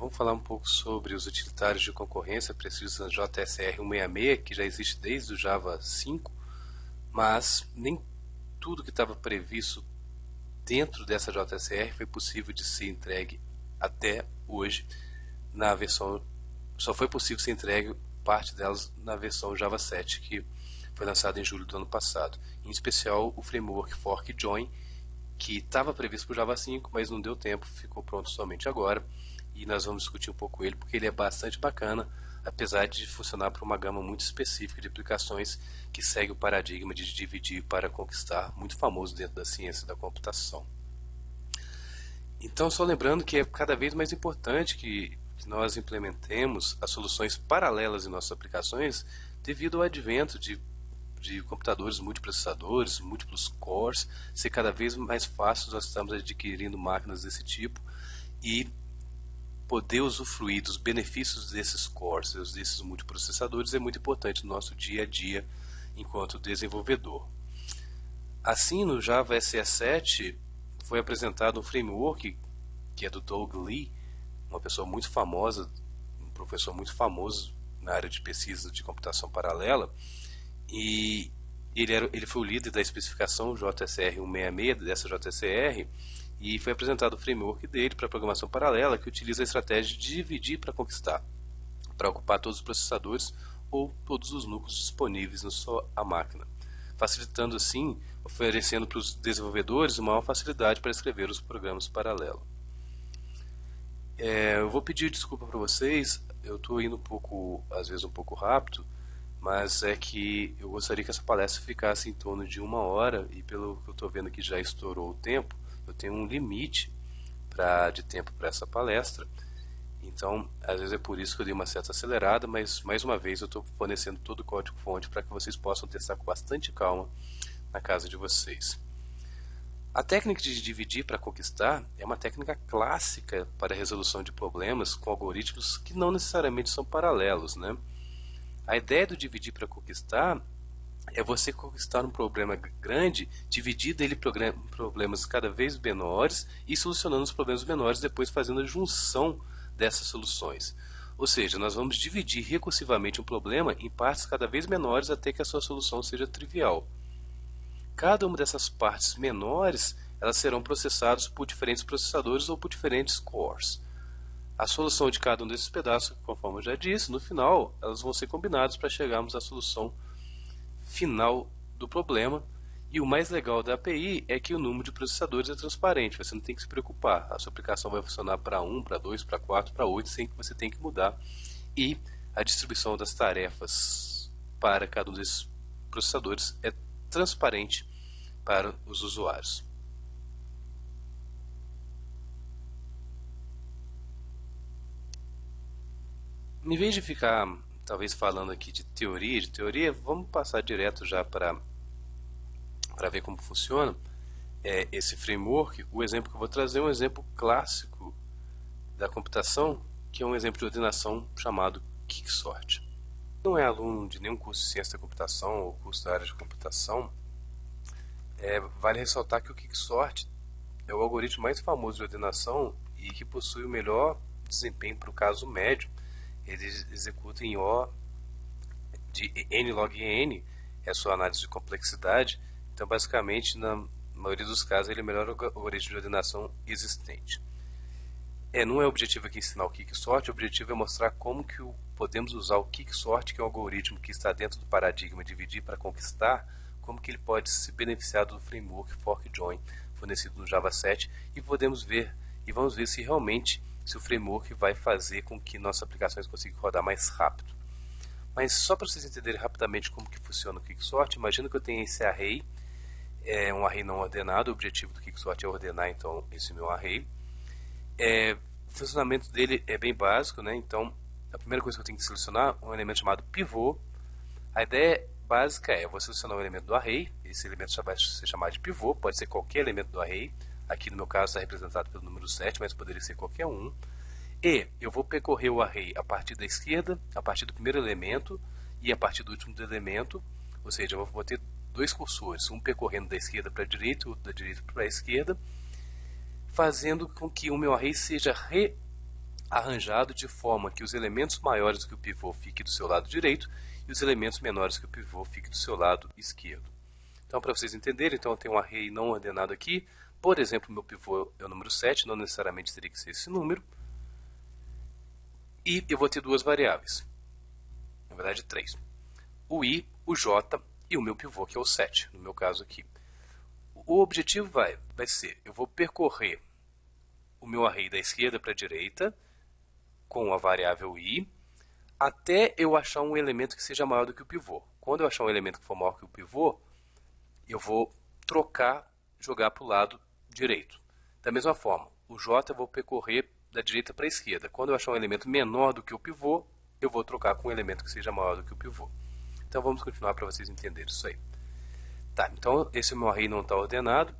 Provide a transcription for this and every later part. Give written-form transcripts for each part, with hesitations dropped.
Vamos falar um pouco sobre os utilitários de concorrência precisos na JSR 166, que já existe desde o Java 5, mas nem tudo que estava previsto dentro dessa JSR foi possível de ser entregue até hoje na versão. Só foi possível ser entregue parte delas na versão Java 7, que foi lançada em julho do ano passado. Em especial o framework Fork Join, que estava previsto para o Java 5, mas não deu tempo, ficou pronto somente agora. E nós vamos discutir um pouco ele, porque ele é bastante bacana, apesar de funcionar para uma gama muito específica de aplicações que segue o paradigma de dividir para conquistar, muito famoso dentro da ciência da computação. Então, só lembrando que é cada vez mais importante que nós implementemos as soluções paralelas em nossas aplicações devido ao advento de computadores multiprocessadores, múltiplos cores, ser cada vez mais fácil. Nós estamos adquirindo máquinas desse tipo e poder usufruir dos benefícios desses cores, desses multiprocessadores, é muito importante no nosso dia a dia enquanto desenvolvedor. Assim, no Java SE7 foi apresentado um framework que é do Doug Lee, uma pessoa muito famosa, um professor muito famoso na área de pesquisa de computação paralela, e ele foi o líder da especificação JSR 166 dessa JSR, e foi apresentado o framework dele para programação paralela, que utiliza a estratégia de dividir para conquistar, para ocupar todos os processadores ou todos os núcleos disponíveis na sua máquina, facilitando assim, oferecendo para os desenvolvedores uma maior facilidade para escrever os programas paralelos. Eu vou pedir desculpa para vocês, eu estou indo às vezes um pouco rápido, mas é que eu gostaria que essa palestra ficasse em torno de 1 hora, e pelo que eu estou vendo aqui já estourou o tempo. Eu tenho um limite de tempo para essa palestra, então às vezes é por isso que eu dei uma certa acelerada, mas mais uma vez eu estou fornecendo todo o código-fonte para que vocês possam testar com bastante calma na casa de vocês. A técnica de dividir para conquistar é uma técnica clássica para a resolução de problemas com algoritmos que não necessariamente são paralelos, né? A ideia do dividir para conquistar é você conquistar um problema grande, dividir ele em problemas cada vez menores e solucionando os problemas menores, depois fazendo a junção dessas soluções. Ou seja, nós vamos dividir recursivamente um problema em partes cada vez menores até que a sua solução seja trivial. Cada uma dessas partes menores, elas serão processadas por diferentes processadores ou por diferentes cores. A solução de cada um desses pedaços, conforme eu já disse, no final elas vão ser combinadas para chegarmos à solução final do problema. E o mais legal da API é que o número de processadores é transparente, você não tem que se preocupar, a sua aplicação vai funcionar para 1, para 2, para 4, para 8, sem que você tenha que mudar. E a distribuição das tarefas para cada um desses processadores é transparente para os usuários. Em vez de ficar talvez falando aqui de teoria, vamos passar direto já para ver como funciona esse framework. O exemplo que eu vou trazer é um exemplo clássico da computação, que é um exemplo de ordenação chamado Quicksort. Não é aluno de nenhum curso de ciência da computação ou curso da área de computação, vale ressaltar que o Quicksort é o algoritmo mais famoso de ordenação e que possui o melhor desempenho para o caso médio. Ele executa em O de n log n, é a sua análise de complexidade. Então, basicamente, na maioria dos casos, ele é o melhor algoritmo de ordenação existente. Não é o objetivo aqui ensinar o Quicksort, o objetivo é mostrar como que podemos usar o Quicksort, que é um algoritmo que está dentro do paradigma dividir para conquistar, como que ele pode se beneficiar do framework Fork Join fornecido no Java 7, e vamos ver se realmente o framework vai fazer com que nossas aplicações consigam rodar mais rápido. Mas só para vocês entenderem rapidamente como que funciona o Quicksort, imagina que eu tenho esse array, um array não ordenado. O objetivo do Quicksort é ordenar então esse meu array. O funcionamento dele é bem básico, né? Então a primeira coisa que eu tenho que selecionar é um elemento chamado pivô. A ideia básica eu vou selecionar um elemento do array, esse elemento já vai ser chamado de pivô, pode ser qualquer elemento do array. Aqui no meu caso está representado pelo número 7, mas poderia ser qualquer um. E eu vou percorrer o array a partir da esquerda, a partir do primeiro elemento e a partir do último elemento. Ou seja, eu vou ter dois cursores, um percorrendo da esquerda para a direita, outro da direita para a esquerda, fazendo com que o meu array seja arranjado de forma que os elementos maiores do que o pivô fiquem do seu lado direito e os elementos menores que o pivô fiquem do seu lado esquerdo. Então, para vocês entenderem, então eu tenho um array não ordenado aqui. Por exemplo, meu pivô é o número 7, não necessariamente teria que ser esse número. E eu vou ter duas variáveis, na verdade 3. O i, o j e o meu pivô, que é o 7, no meu caso aqui. O objetivo vai ser, eu vou percorrer o meu array da esquerda para a direita, com a variável i, até eu achar um elemento que seja maior do que o pivô. Quando eu achar um elemento que for maior que o pivô, eu vou trocar, jogar para o lado direito. Da mesma forma, o j eu vou percorrer da direita para a esquerda. Quando eu achar um elemento menor do que o pivô, eu vou trocar com um elemento que seja maior do que o pivô. Então vamos continuar para vocês entenderem isso aí. Tá, então esse meu array não está ordenado.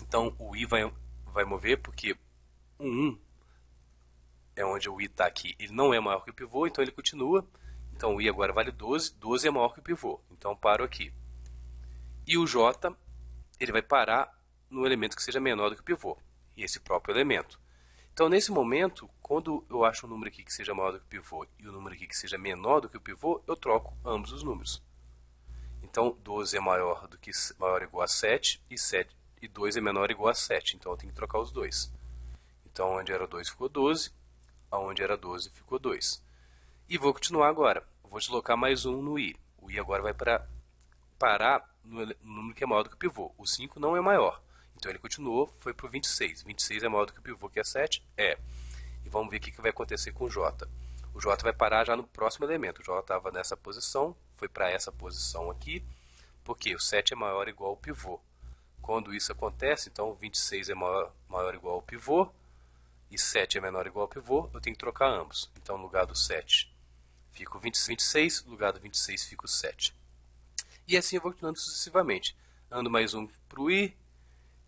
Então o i vai mover porque o 1 é onde o i está aqui. Ele não é maior que o pivô, então ele continua. Então o i agora vale 12. 12 é maior que o pivô. Então paro aqui. E o j, ele vai parar no elemento que seja menor do que o pivô. E esse próprio elemento. Então, nesse momento, quando eu acho um número aqui que seja maior do que o pivô e o número aqui que seja menor do que o pivô, eu troco ambos os números. Então, 12 é maior ou igual a 7 e 2 é menor ou igual a 7. Então, eu tenho que trocar os dois. Então, onde era 2 ficou 12, onde era 12 ficou 2. E vou continuar agora. Vou deslocar mais um no i. O i agora vai parar no número que é maior do que o pivô. O 5 não é maior. Então ele continuou, foi para o 26. 26 é maior do que o pivô, que é 7? É. E vamos ver o que vai acontecer com o j. O j vai parar já no próximo elemento. O j estava nessa posição, foi para essa posição aqui, porque o 7 é maior ou igual ao pivô. Quando isso acontece, então 26 é maior ou igual ao pivô, e 7 é menor ou igual ao pivô, eu tenho que trocar ambos. Então no lugar do 7 fica o 26, no lugar do 26 fica o 7. E assim eu vou continuando sucessivamente. Ando mais um para o i,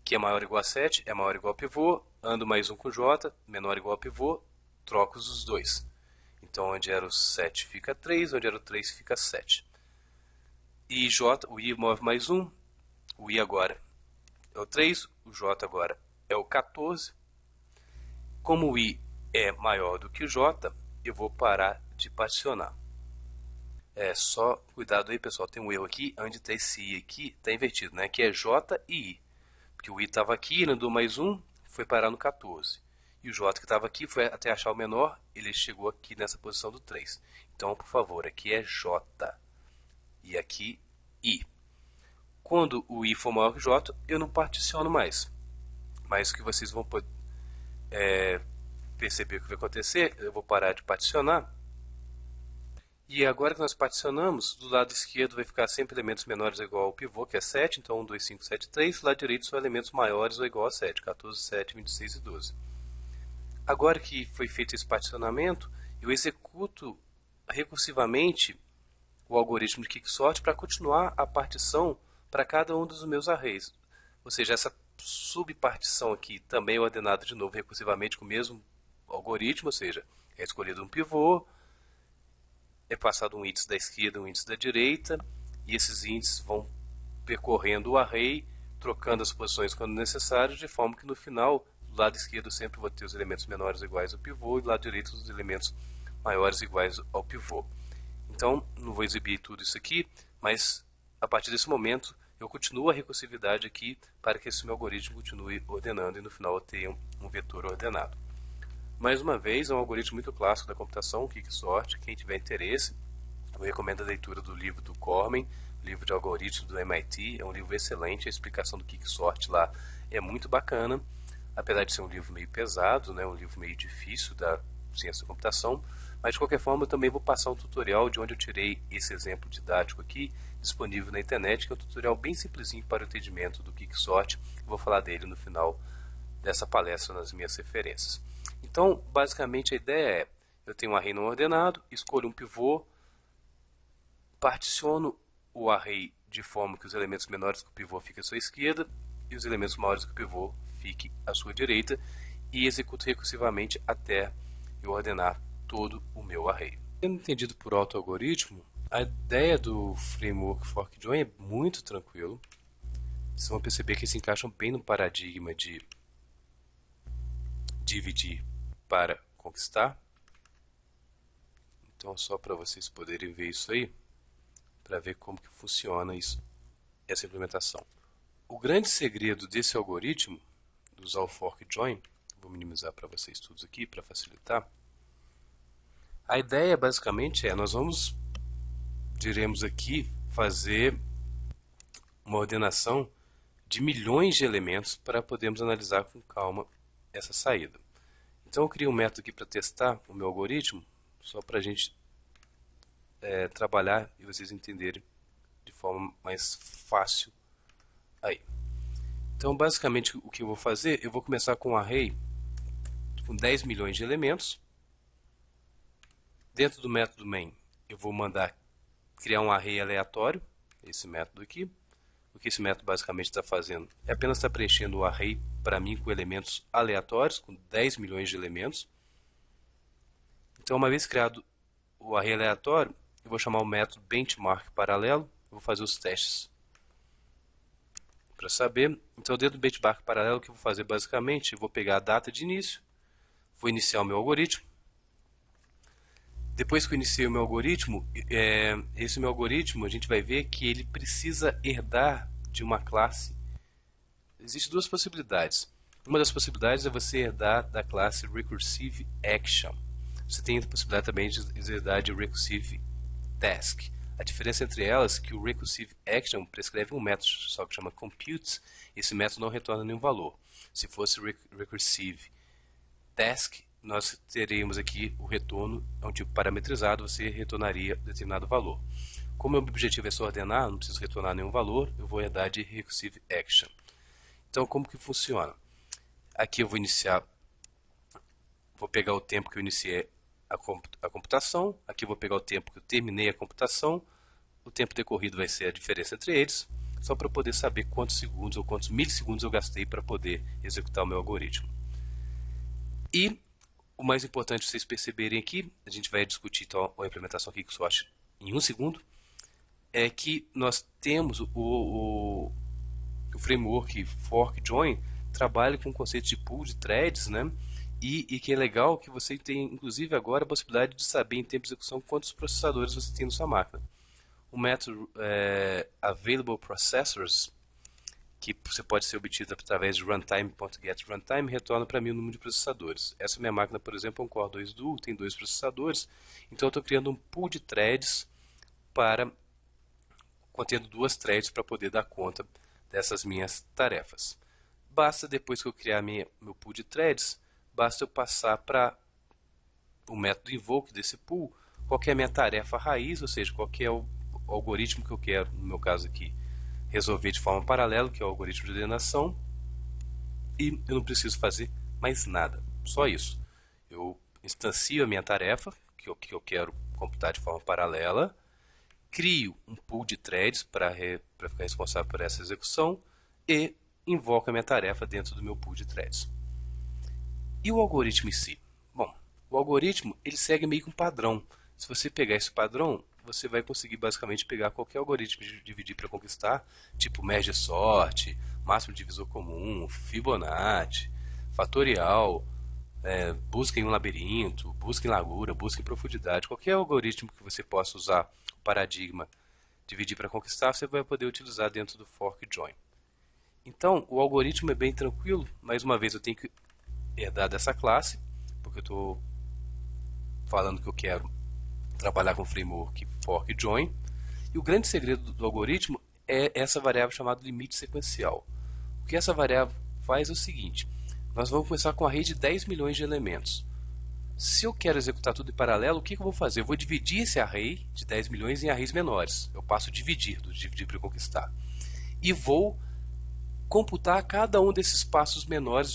que é maior ou igual a 7, é maior ou igual ao pivô, ando mais um com j, menor ou igual ao pivô, troco os dois. Então, onde era o 7 fica 3, onde era o 3 fica 7. E j, o i move mais um, o i agora é o 3, o j agora é o 14. Como o i é maior do que o j, eu vou parar de particionar. Só cuidado aí, pessoal, tem um erro aqui, onde está esse i aqui, está invertido, né? Que é j e i. Porque o i estava aqui, ele andou mais um, foi parar no 14. E o j que estava aqui foi até achar o menor, ele chegou aqui nessa posição do 3. Então, por favor, aqui é j e aqui i. Quando o i for maior que o j, eu não particiono mais. Mas o que vocês vão poder perceber o que vai acontecer, eu vou parar de particionar. E agora que nós particionamos, do lado esquerdo vai ficar sempre elementos menores ou igual ao pivô, que é 7, então 1, 2, 5, 7, 3. Do lado direito são elementos maiores ou igual a 7, 14, 7, 26 e 12. Agora que foi feito esse particionamento, eu executo recursivamente o algoritmo de quicksort para continuar a partição para cada um dos meus arrays. Ou seja, essa subpartição aqui também é ordenada de novo recursivamente com o mesmo algoritmo, ou seja, é escolhido um pivô, é passado um índice da esquerda, um índice da direita, e esses índices vão percorrendo o array, trocando as posições quando necessário, de forma que no final, do lado esquerdo eu sempre vou ter os elementos menores iguais ao pivô, e do lado direito os elementos maiores iguais ao pivô. Então, não vou exibir tudo isso aqui, mas a partir desse momento eu continuo a recursividade aqui para que esse meu algoritmo continue ordenando e no final eu tenha um vetor ordenado. Mais uma vez, é um algoritmo muito clássico da computação, o quicksort. Quem tiver interesse, eu recomendo a leitura do livro do Cormen, livro de algoritmos do MIT. É um livro excelente, a explicação do quicksort lá é muito bacana, apesar de ser um livro meio pesado, né, um livro meio difícil da ciência da computação. Mas, de qualquer forma, eu também vou passar um tutorial de onde eu tirei esse exemplo didático aqui, disponível na internet, que é um tutorial bem simplesinho para o entendimento do quicksort. Eu vou falar dele no final dessa palestra nas minhas referências. Então, basicamente a ideia é, eu tenho um array não ordenado, escolho um pivô, particiono o array de forma que os elementos menores que o pivô fiquem à sua esquerda e os elementos maiores que o pivô fiquem à sua direita e executo recursivamente até eu ordenar todo o meu array. Tendo entendido por alto o algoritmo, a ideia do framework ForkJoin é muito tranquilo. Vocês vão perceber que se encaixam bem no paradigma de dividir para conquistar. Então, só para vocês poderem ver isso aí, para ver como que funciona isso, essa implementação. O grande segredo desse algoritmo, do usar o fork join, vou minimizar para vocês todos aqui para facilitar. A ideia basicamente nós diremos aqui fazer uma ordenação de milhões de elementos para podermos analisar com calma essa saída. Então eu criei um método aqui para testar o meu algoritmo, só para a gente trabalhar e vocês entenderem de forma mais fácil aí. Então basicamente o que eu vou fazer, eu vou começar com um array com 10 milhões de elementos. Dentro do método main eu vou mandar criar um array aleatório, esse método aqui. O que esse método basicamente está fazendo é apenas estar preenchendo o array para mim com elementos aleatórios, com 10 milhões de elementos. Então uma vez criado o array aleatório, eu vou chamar o método benchmark paralelo, eu vou fazer os testes para saber. Então dentro do benchmark paralelo o que eu vou fazer basicamente, eu vou pegar a data de início, vou iniciar o meu algoritmo. Depois que eu iniciei o meu algoritmo, esse meu algoritmo a gente vai ver que ele precisa herdar de uma classe. Existem duas possibilidades. Uma das possibilidades é você herdar da classe Recursive Action. Você tem a possibilidade também de herdar de Recursive Task. A diferença entre elas é que o Recursive Action prescreve um método só que chama Compute. Esse método não retorna nenhum valor. Se fosse Recursive Task, nós teremos aqui o retorno, é um tipo parametrizado, você retornaria determinado valor. Como o meu objetivo é só ordenar, não preciso retornar nenhum valor, eu vou herdar de Recursive Action. Então, como que funciona? Aqui eu vou iniciar, vou pegar o tempo que eu iniciei a computação, aqui eu vou pegar o tempo que eu terminei a computação, o tempo decorrido vai ser a diferença entre eles, só para poder saber quantos segundos ou quantos milissegundos eu gastei para poder executar o meu algoritmo. E o mais importante vocês perceberem aqui, a gente vai discutir então a implementação aqui que eu acho em um segundo, é que nós temos o framework Fork Join trabalha com o conceito de pool de threads, né? E que é legal que você tem inclusive agora a possibilidade de saber em tempo de execução quantos processadores você tem na sua máquina. O método Available Processors, que você pode ser obtido através de runtime.getRuntime, retorna para mim o número de processadores. Essa minha máquina, por exemplo, é um Core 2 Duo, tem 2 processadores, então eu estou criando um pool de threads contendo 2 threads para poder dar conta dessas minhas tarefas. Basta, depois que eu criar meu pool de threads, basta eu passar para o método invoke desse pool, qual é a minha tarefa raiz, ou seja, qual é o algoritmo que eu quero, no meu caso aqui, resolver de forma paralela, que é o algoritmo de ordenação, e eu não preciso fazer mais nada, só isso. Eu instancio a minha tarefa, que eu quero computar de forma paralela, crio um pool de threads para ficar responsável por essa execução e invoco a minha tarefa dentro do meu pool de threads. E o algoritmo em si? Bom, o algoritmo ele segue meio que um padrão. Se você pegar esse padrão, você vai conseguir basicamente pegar qualquer algoritmo de dividir para conquistar, tipo merge sort, máximo divisor comum, Fibonacci, fatorial, busca em um labirinto, busca em largura, busca em profundidade, qualquer algoritmo que você possa usar o paradigma dividir para conquistar, você vai poder utilizar dentro do fork join. Então, o algoritmo é bem tranquilo, mais uma vez eu tenho que herdar dessa classe, porque eu estou falando que eu quero trabalhar com o framework fork join, e o grande segredo do algoritmo é essa variável chamada limite sequencial. O que essa variável faz é o seguinte: nós vamos começar com um array de 10 milhões de elementos. Se eu quero executar tudo em paralelo, o que eu vou fazer? Eu vou dividir esse array de 10 milhões em arrays menores. Eu passo dividir, do dividir para conquistar. E vou computar cada um desses passos menores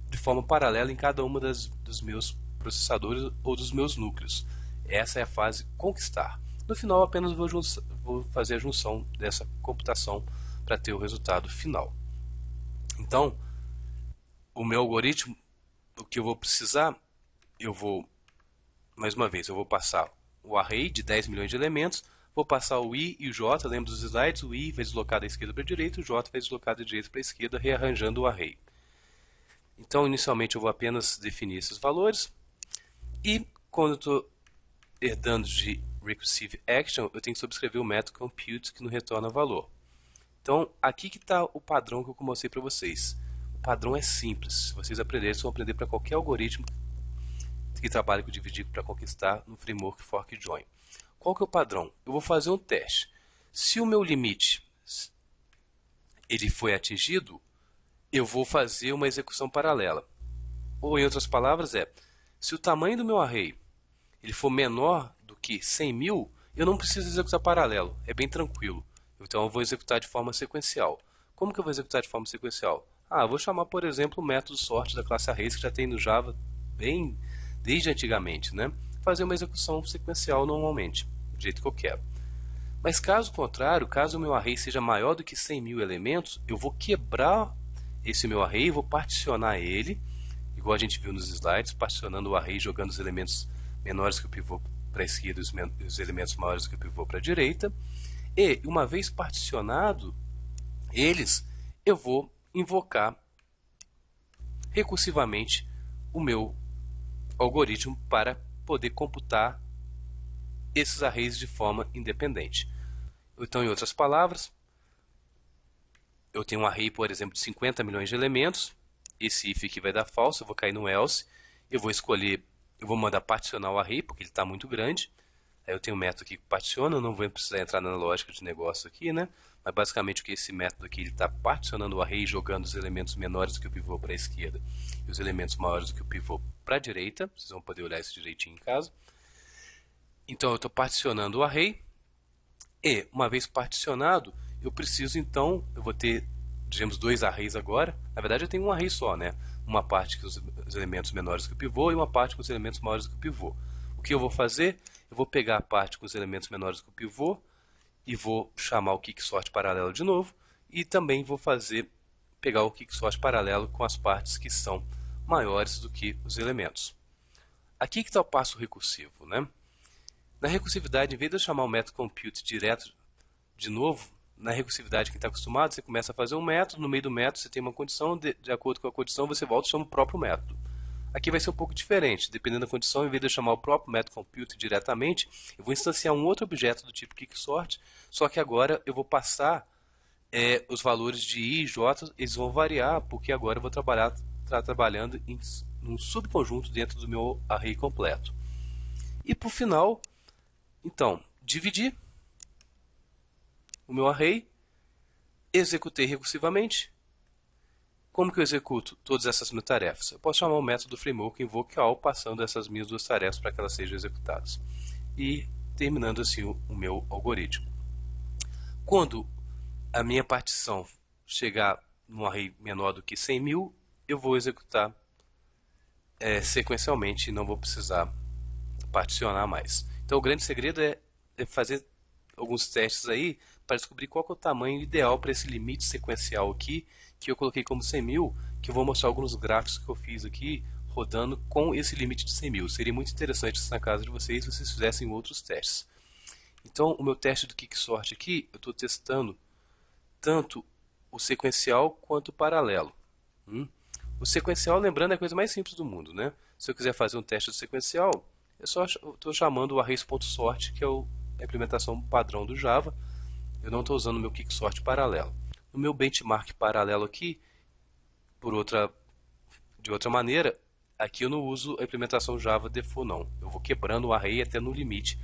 de forma paralela em cada uma dos meus processadores ou dos meus núcleos. Essa é a fase conquistar. No final, apenas vou fazer a junção dessa computação para ter o resultado final. Então, o meu algoritmo, o que eu vou precisar, mais uma vez, eu vou passar o array de 10 milhões de elementos, vou passar o i e o j, lembra dos slides? O i vai deslocar da esquerda para a direita, o j vai deslocar da direita para a esquerda, rearranjando o array. Então, inicialmente, eu vou apenas definir esses valores. E quando eu estou herdando de recursive action, eu tenho que subscrever o método compute que não retorna valor. Então, aqui que está o padrão que eu mostrei para vocês. O padrão é simples. Se vocês aprenderem, vocês vão aprender para qualquer algoritmo que trabalha com dividir para conquistar no framework fork join. Qual que é o padrão? Eu vou fazer um teste. Se o meu limite ele foi atingido, eu vou fazer uma execução paralela. Ou, em outras palavras, se o tamanho do meu array ele for menor do que 100.000, eu não preciso executar paralelo. É bem tranquilo. Então, eu vou executar de forma sequencial. Como que eu vou executar de forma sequencial? Eu vou chamar, por exemplo, o método sort da classe arrays, que já tem no Java bem desde antigamente, né? Fazer uma execução sequencial normalmente, do jeito que eu quero. Mas caso contrário, caso o meu array seja maior do que 100.000 elementos, eu vou quebrar esse meu array, vou particionar ele, igual a gente viu nos slides, particionando o array, jogando os elementos menores que o pivô para a esquerda e os elementos maiores que o pivô para a direita. E, uma vez particionado eles, eu vou invocar recursivamente o meu algoritmo para poder computar esses arrays de forma independente. Então, em outras palavras, eu tenho um array, por exemplo, de 50 milhões de elementos. Esse if aqui vai dar false, eu vou cair no else. Eu vou escolher, eu vou mandar particionar o array, porque ele está muito grande. Aí eu tenho um método aqui que particiona, eu não vou precisar entrar na lógica de negócio aqui, né? Mas basicamente o que esse método aqui está particionando o array, jogando os elementos menores do que o pivô para a esquerda e os elementos maiores do que o pivô para a direita. Vocês vão poder olhar isso direitinho em casa. Então eu estou particionando o array e, uma vez particionado, eu preciso então, eu vou ter, digamos, dois arrays agora. Na verdade eu tenho um array só, né? Uma parte com os elementos menores que o pivô e uma parte com os elementos maiores que o pivô. O que eu vou fazer? Eu vou pegar a parte com os elementos menores que o pivô e vou chamar o quicksort paralelo de novo e também vou pegar o quicksort paralelo com as partes que são maiores do que os elementos. Aqui que está o passo recursivo, né? Na recursividade, em vez de eu chamar o método compute direto de novo, na recursividade, quem está acostumado, você começa a fazer um método, no meio do método você tem uma condição, de acordo com a condição você volta e chama o próprio método. Aqui vai ser um pouco diferente, dependendo da condição, em vez de eu chamar o próprio método compute diretamente, eu vou instanciar um outro objeto do tipo quicksort, só que agora eu vou passar os valores de i e j, eles vão variar, porque agora eu vou estar trabalhando em um subconjunto dentro do meu array completo. E por final, então, dividir o meu array, executei recursivamente. Como que eu executo todas essas minhas tarefas? Eu posso chamar o método do framework invoke all, passando essas minhas duas tarefas para que elas sejam executadas. E terminando assim o meu algoritmo. Quando a minha partição chegar num array menor do que 100.000, eu vou executar sequencialmente e não vou precisar particionar mais. Então o grande segredo é fazer alguns testes aí para descobrir qual que é o tamanho ideal para esse limite sequencial aqui, que eu coloquei como 100.000, que eu vou mostrar alguns gráficos que eu fiz aqui, rodando com esse limite de 100.000. Seria muito interessante isso na casa de vocês, se vocês fizessem outros testes. Então, o meu teste do quicksort aqui, eu estou testando tanto o sequencial quanto o paralelo. O sequencial, lembrando, é a coisa mais simples do mundo, né? Se eu quiser fazer um teste do sequencial, eu só estou chamando o arrays.sort, que é a implementação padrão do Java. Eu não estou usando o meu quicksort paralelo. No meu benchmark paralelo aqui, de outra maneira, aqui eu não uso a implementação Java default não. Eu vou quebrando o array até no limite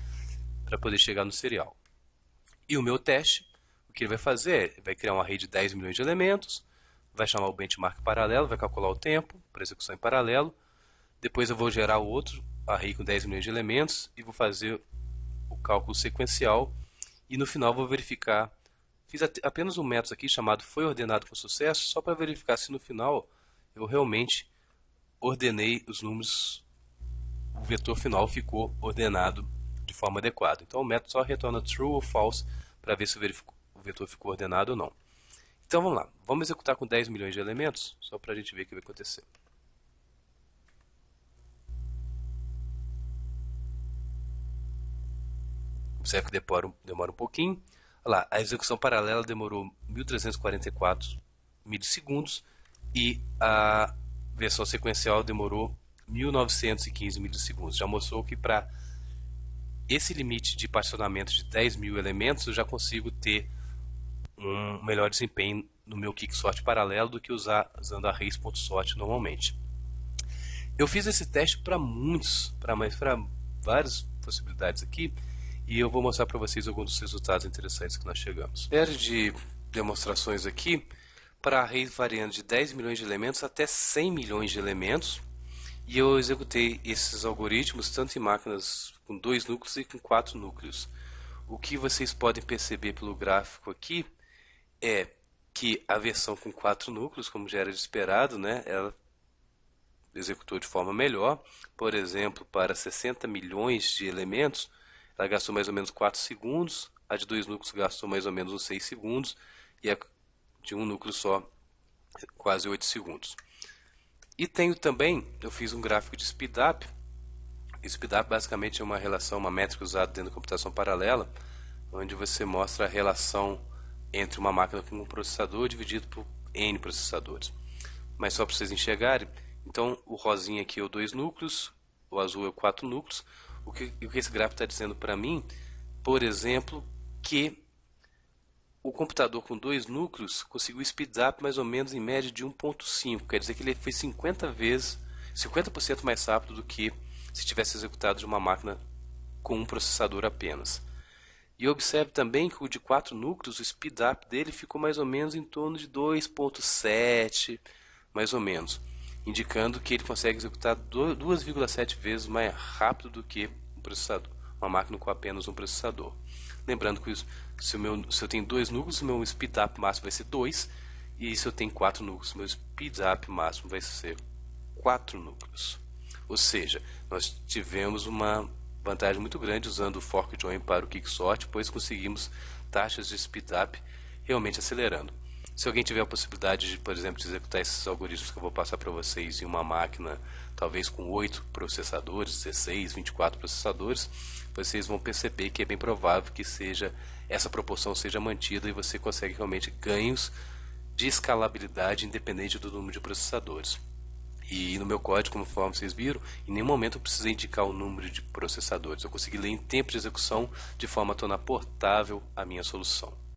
para poder chegar no serial. E o meu teste, o que ele vai fazer é, vai criar um array de 10 milhões de elementos, vai chamar o benchmark paralelo, vai calcular o tempo para execução em paralelo, depois eu vou gerar o outro array com 10 milhões de elementos e vou fazer o cálculo sequencial e no final vou verificar. Fiz apenas um método aqui chamado foi ordenado com sucesso, só para verificar se no final eu realmente ordenei os números, o vetor final ficou ordenado de forma adequada. Então o método só retorna true ou false para ver se o vetor ficou ordenado ou não. Então vamos lá, vamos executar com 10 milhões de elementos, só para a gente ver o que vai acontecer. Observe que demora um pouquinho. Olha lá, a execução paralela demorou 1344 milissegundos e a versão sequencial demorou 1915 milissegundos. Já mostrou que para esse limite de particionamento de 10.000 elementos eu já consigo ter um melhor desempenho no meu quicksort paralelo do que usando arrays.sort normalmente. Eu fiz esse teste para várias possibilidades aqui, e eu vou mostrar para vocês alguns dos resultados interessantes que nós chegamos. Série de demonstrações aqui para arrays variando de 10 milhões de elementos até 100 milhões de elementos, e eu executei esses algoritmos tanto em máquinas com 2 núcleos e com 4 núcleos. O que vocês podem perceber pelo gráfico aqui é que a versão com 4 núcleos, como já era de esperado, né, ela executou de forma melhor. Por exemplo, para 60 milhões de elementos, ela gastou mais ou menos 4 segundos, a de 2 núcleos gastou mais ou menos uns 6 segundos, e a de um núcleo só quase 8 segundos. E tenho também, eu fiz um gráfico de speedup. Speedup basicamente é uma relação, uma métrica usada dentro da computação paralela, onde você mostra a relação entre uma máquina com um processador dividido por N processadores. Mas só para vocês enxergarem, então o rosinha aqui é o 2 núcleos, o azul é o 4 núcleos. O que esse gráfico está dizendo para mim, por exemplo, que o computador com 2 núcleos conseguiu speedup mais ou menos em média de 1.5, quer dizer que ele foi 50% mais rápido do que se tivesse executado de uma máquina com um processador apenas. E observe também que o de 4 núcleos, o speedup dele ficou mais ou menos em torno de 2.7, mais ou menos, indicando que ele consegue executar 2,7 vezes mais rápido do que um processador, uma máquina com apenas um processador. Lembrando que se eu tenho 2 núcleos, o meu speedup máximo vai ser 2, e se eu tenho 4 núcleos, o meu speedup máximo vai ser 4 núcleos. Ou seja, nós tivemos uma vantagem muito grande usando o fork join para o quicksort, pois conseguimos taxas de speedup realmente acelerando. Se alguém tiver a possibilidade de, por exemplo, de executar esses algoritmos que eu vou passar para vocês em uma máquina, talvez com 8 processadores, 16, 24 processadores, vocês vão perceber que é bem provável que essa proporção seja mantida e você consegue realmente ganhos de escalabilidade independente do número de processadores. E no meu código, conforme vocês viram, em nenhum momento eu precisei indicar o número de processadores. Eu consegui ler em tempo de execução de forma a tornar portável a minha solução.